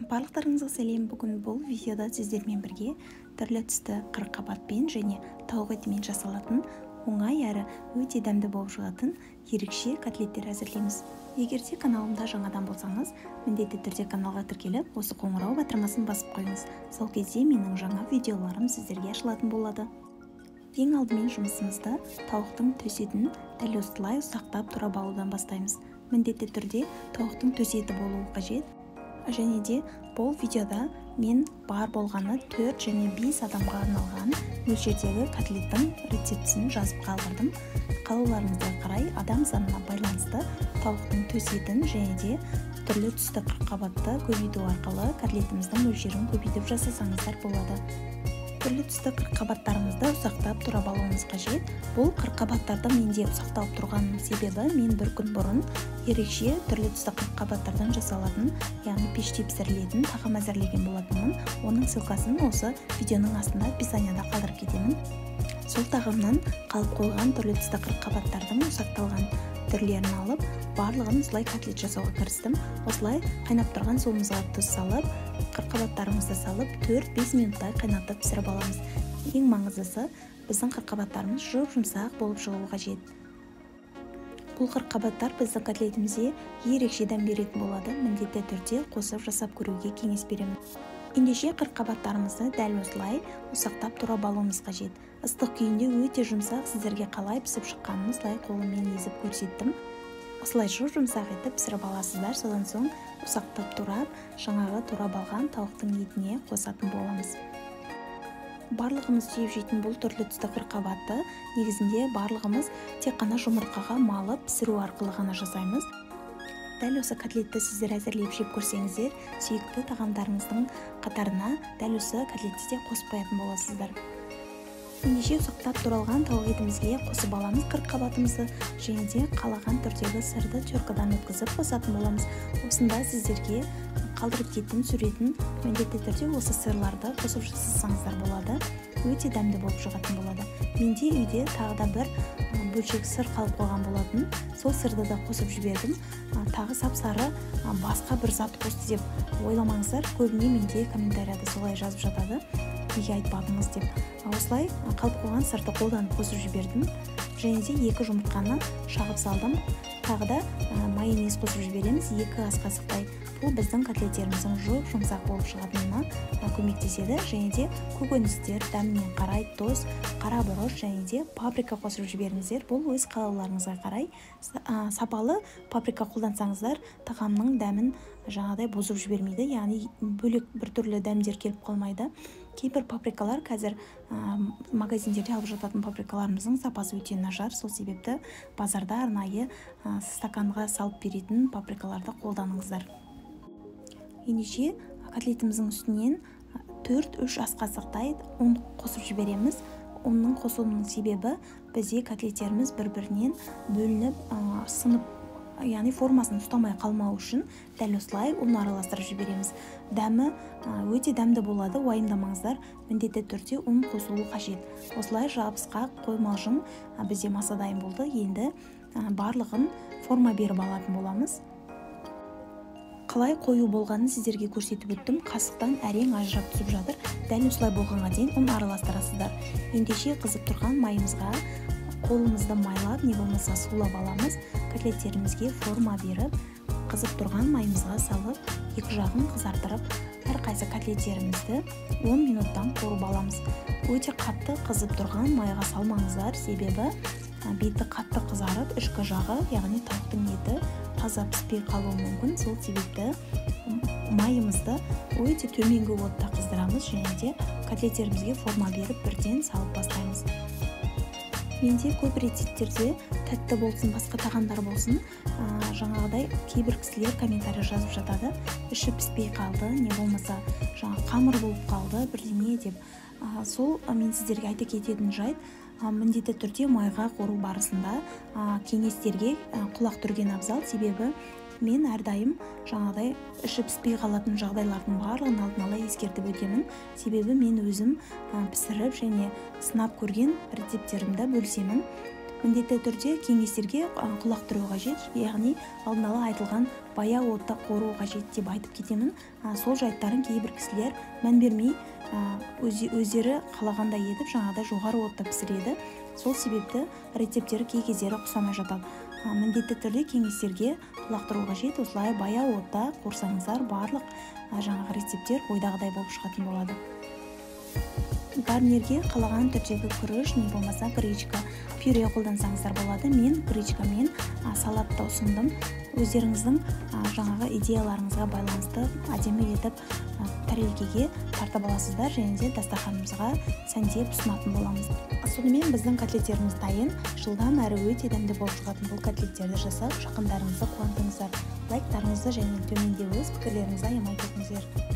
Барлықтарыңызға сәлем. Бүгін бұл видеода сіздермен бірге түрлі түсті қырыққабатпен және тауық етімен жасалатын оңай әрі өте дәмді болып шығатын ерекше котлеттер әзірлейміз. Егер де каналымда жаңадан болсаңыз, міндетті түрде каналға тіркеліп, осы қоңырау батырмасын басып қойыңыз. Сол кезде менің жаңа видеоларым сіздерге ашылатын болады. Ең алдымен жұмысымызды тауықтың төс етін дәл осылай ұсақтап турап алудан бастаймыз. Міндетті түрде тауықтың төс еті болуы қажет. Және де бұл видеода мен бар болғаны 4 және 5 адамға арналған мөлшердегі котлеттің рецептісін жазып қалдырдым. Қалауларыңызға қарай адам санына байланысты тауықтың төс етін және де түрлі түсті қырыққабатты көбейту арқылы котлетіміздің мөлшерін көбейтіп жасасаңыздар болады. Түрлі түсті қырыққабаттарымызды ұсақтап турап алуымыз қажет. Бұл қырыққабаттарды менде ұсақталып тұрғанның себебі мен бір күн бұрын ерекше түрлі түсті қырыққабаттардан жасалатын, яғни пеште пісірілетін тағам әзірлеген болатынмын. Оның ссылкасын осы видеоның астында описанияда қалдырып кетемін. Сол тағамнан қалып қойған түрлі түсті қырыққабаттардың ұсақталған түрлерін алып, барлығын осылай котлет жасауға кірістім. Осылай қайнап тұрған суымызға тұз салып, қырыққабаттарымызды салып 4-5 минуттай қайнатып пісіріп аламыз. Ең маңыздысы, біздің қырыққабаттарымыз жұп-жұмсақ болып шығуы қажет. Бұл қырыққабаттар біздің котлетімізге ерекше дәм беретін болады. Міндетті түрде қосып жасап көруге кеңес беремін. Ендеше қырыққабаттарымызды дәл осылай ұсақтап турап алуымыз қажет. Ыстық күйінде өте жұмсақ, сіздерге қалай пісіп шыққанын осылай қолыммен езіп көрсеттім. Осылай жұмсақ етіп пісіріп аласыздар. Содан соң ұсақтап турап, жаңағы турап алған тауықтың етіне қосатын боламыз. Барлығымыз сүйіп жейтін бұл түрлі түсті қырыққабатты негізінде барлығымыз тек қана жұмыртқаға малып пісіру арқылы ғана жасаймыз. Дәл осы котлетті сіздер әзірлеп жеп көрсеңіздер, сүйікті тағамдарыңыздың қатарына дәл осы котлетті де қосып қоятын боласыздар. Ендеше ұсақтап туралған тауық етімізге қосып аламыз қырыққабатымызды және де қалаған түрдегі сырды теркадан өткізіп қосатын боламыз. Осында сіздерге қалдырып кеттім суретін, міндетті түрде осы сырларды қосып жасасаңыздар болады. Өте дәмді болып шығатын болады. Менде үйде тағы да бір бөлшек сыр қалып қойған болатын. Сол сырды да қосып жібердім. Тағы сап-сары басқа бір зат қосты деп ойламаңыздар. Көбіне менде комментарияда солай жазып жатады. Неге айтпадыңыз деп. Осылай қалып қойған сырды қолданып қосып жібердім. Және де 2 жұмыртқаны шағып салдым. Тағы да майонез қосып жібереміз 2 ас қасықтай. Бұл біздің котлеттеріміздің жұмсақ болып шығатынына көмектеседі. Және де көкөністер, дәмінен қарай тұз, қара бұрыш және де паприка қосып жіберіңіздер. Бұл өз қалауларыңызға қарай. Сапалы паприка қолдансаңыздар, тағамның дәмін жаңағыдай бұзып жібермейді. Яғни бөлек бір түрлі дәмдер келіп қалмайды. Кейбір паприкалар қазір магазиндерде алып жататын паприкаларымыздың сапасы өте нашар. Сол себепті базарда арнайы стаканға салып беретін паприкаларды қолданыңыздар. Ендеше котлетіміздің үстінен 4-3 ас қасықтай ұн қосып жібереміз. Ұнның қосуының себебі бізде котлеттеріміз бір-бірінен бөлініп, сынып, яғни формасын ұстамай қалмау үшін дәл осылай ұн араластырып жібереміз. Дәмі өте дәмді болады, уайымдамаңыздар. Міндетті түрде ұн қосылуы қажет. Осылай жабысқақ қоймалжың бізде маса дайын болды. Енді барлығын форма беріп алатын боламыз. Қалай қою болғанын сіздерге көрсетіп өттім. Қасықтан әрең ажырап түсіп жатыр. Дәл осылай болғанға дейін ұн араластырасыздар. Ендеше қызып тұрған майымызға қолымызды майлап, не болмаса сулап аламыз. Котлеттерімізге форма беріп, қызып тұрған майымызға салып, екі жағын қызартырып, әрқайсы котлеттерімізді 10 минуттан қуырып аламыз. Өте қатты қызып тұрған майға салмаңыздар, себебі беті қатты қызарып, ішкі жағы, яғни тауықтың еті таза піспей қалуы мүмкін. Сол себепті майымызды өте төменгі отта қыздырамыз және де котлеттерімізге форма беріп бірден салып бастаймыз. Менде көп рецептерде тәтті болсын, басқа тағамдар болсын, жаңағыдай кейбір кісілер комментарий жазып жатады. Іші піспей қалды, не болмаса қамыр болып қалды, бірдеңе деп. Сол мен сіздерге айта кететін жайт, міндетті түрде майға қору барысында кеңестерге құлақ түрген абзал. Себебі мен әрдайым жаңағыдай іші піспей қалатын жағдайлардың барлығын алдын ала ескертіп өтемін. Себебі мен өзім пісіріп және сынап көрген рецептерімді бөлісемін. Міндетті түрде кеңестерге құлақ түру қажет, яғни алдын ала айтылған баяу отта қору қажет деп айтып кетемін. Сол жайттарын кейбір кісілер мән бермей өздері қалағандай етіп жаңағыдай жоғары отта пісіреді. Сол себепті рецепттері кей кездері ұқсамай жатады. Міндетті түрде кеңестерге құлақ тұру қажет. Осылай баяу отта қорсаңыздар барлық жаңағы рецепттер ойдағыдай болып шығатын болады. Гарнирге қалаған түрдегі күріш не болмаса гречка, пюре қолдансаңыздар болады. Мен гречкамен салатты ұсындым. Өздеріңіздің жаңағы идеяларыңызға байланысты әдемі етіп тәрелкеге тартып аласыздар және де дастарханымызға сәндеп ұсынатын боламыз. Сонымен біздің котлеттеріміз дайын. Жылдам әрі өте дәмді болып шығатын бұл котлеттерді жасап жақындарыңызды қуантыңыздар. Лайктарыңызды және төменде өз пікірлеріңізді аямай кетіңіздер.